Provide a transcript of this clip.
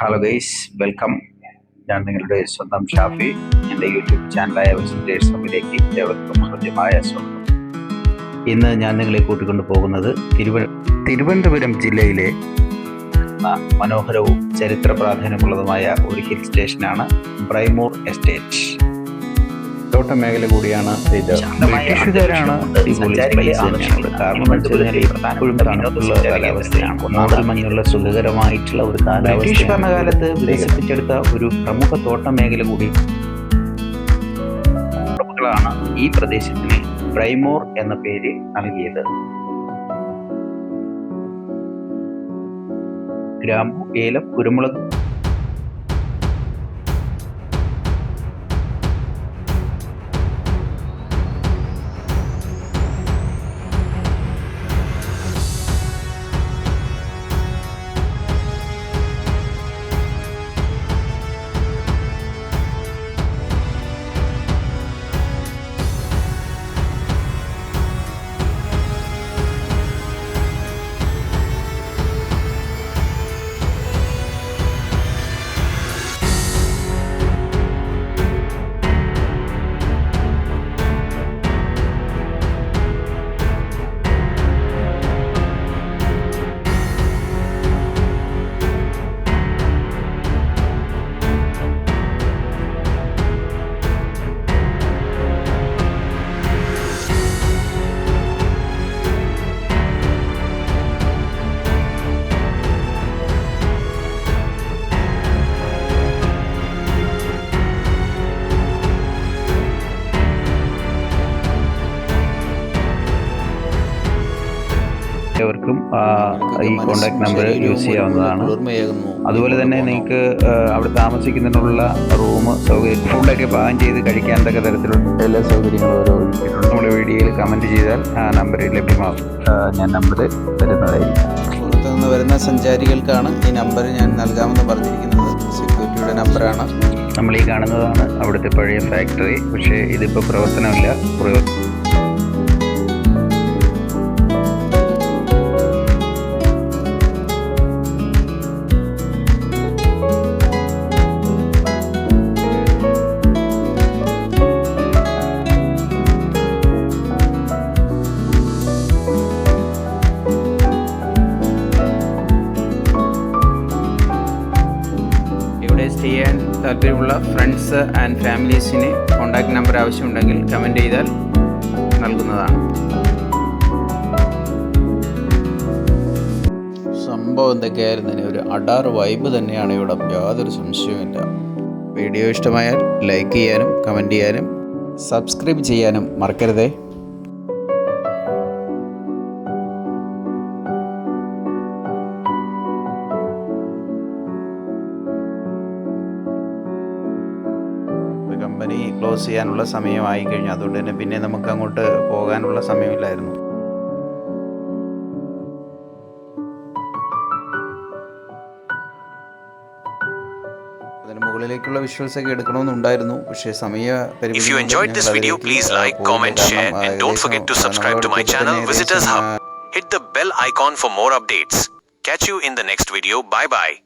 Hello guys, welcome. ഞാൻ നിങ്ങളുടെ സ്വന്തം ഷാഫി. എൻ്റെ യൂട്യൂബ് ചാനലായ വിസിറ്റേഴ്സ് ഹബിലേക്ക് ഏവർക്കും ഹൃദ്യമായ സ്വാഗതം. ഇന്ന് ഞാൻ നിങ്ങളെ കൂട്ടിക്കൊണ്ടു പോകുന്നത് തിരുവനന്തപുരം ജില്ലയിലെ മനോഹരവും ചരിത്ര പ്രാധാന്യമുള്ളതുമായ ഒരു ഹിൽ സ്റ്റേഷനാണ് ബ്രൈമൂർ എസ്റ്റേറ്റ്. തോട്ട മേഖല കൂടിയാണ് ഇത്. ബ്രിട്ടീഷുകാരാണ് കാലാവസ്ഥയാണ്. മൂടൽ മഞ്ഞുള്ള സുഖകരമായിട്ടുള്ള ഒരു കാലാവസ്ഥ. ബ്രിട്ടീഷ് ഭരണകാലത്ത് വികസിപ്പിച്ചെടുത്ത ഒരു പ്രമുഖ തോട്ട മേഖല കൂടി ാണ് ഈ പ്രദേശത്തിന് ബ്രൈമൂർ എന്ന പേര് നൽകിയത്. ഗ്രാമ്പു, ഏലം, കുരുമുളക് വർക്കും ഈ കോണ്ടാക്ട് നമ്പർ യൂസ് ചെയ്യാവുന്നതാണ്. അതുപോലെ തന്നെ നിങ്ങൾക്ക് അവിടെ താമസിക്കുന്നതിനുള്ള റൂം സൗകര്യം, ഫുഡൊക്കെ പാകം ചെയ്ത് കഴിക്കാനൊക്കെ തരത്തിലുള്ള എല്ലാ സൗകര്യങ്ങളും ഓരോ ഒരുക്കിയിട്ടുണ്ട്. നമ്മുടെ വീഡിയോയിൽ കമൻറ്റ് ചെയ്താൽ ആ നമ്പറിൽ ലഭ്യമാകും. ഞാൻ നമ്പർ തരുന്നതായിരിക്കും. പുറത്തു നിന്ന് വരുന്ന സഞ്ചാരികൾക്കാണ് ഈ നമ്പർ ഞാൻ നൽകാമെന്ന് പറഞ്ഞിരിക്കുന്നത്. സെക്യൂരിറ്റിയുടെ നമ്പറാണ്. നമ്മൾ ഈ കാണുന്നതാണ് അവിടുത്തെ പഴയ ഫാക്ടറി. പക്ഷേ ഇതിപ്പോൾ പ്രവർത്തനമില്ല. സ്റ്റേ ചെയ്യാൻ താല്പര്യമുള്ള ഫ്രണ്ട്സ് ആൻഡ് ഫാമിലീസിന് കോൺടാക്ട് നമ്പർ ആവശ്യമുണ്ടെങ്കിൽ കമൻറ്റ് ചെയ്താൽ നൽകുന്നതാണ്. സംഭവം എന്തൊക്കെയായിരുന്നു, ഒരു അഡാർ വൈബ് തന്നെയാണ് ഇവിടെ, യാതൊരു സംശയവുമില്ല. വീഡിയോ ഇഷ്ടമായാൽ ലൈക്ക് ചെയ്യാനും കമൻറ്റ് ചെയ്യാനും സബ്സ്ക്രൈബ് ചെയ്യാനും മറക്കരുതേ. കമ്പനി ക്ലോസ് ചെയ്യാനുള്ള സമയമായി കഴിഞ്ഞു. അതുകൊണ്ട് തന്നെ പിന്നെ നമുക്ക് അങ്ങോട്ട് പോകാനുള്ള സമയമില്ലായിരുന്നു. അതിന് മുകളിലേക്കുള്ള വിഷ്വൽസ് ഒക്കെ എടുക്കണമെന്നുണ്ടായിരുന്നു, പക്ഷേ സമയ പരിമിതി. If you enjoyed this video, please like, comment, share and don't forget to subscribe to my channel Visitors Hub. Hit the bell icon for more updates. Catch you in the next video. Bye bye.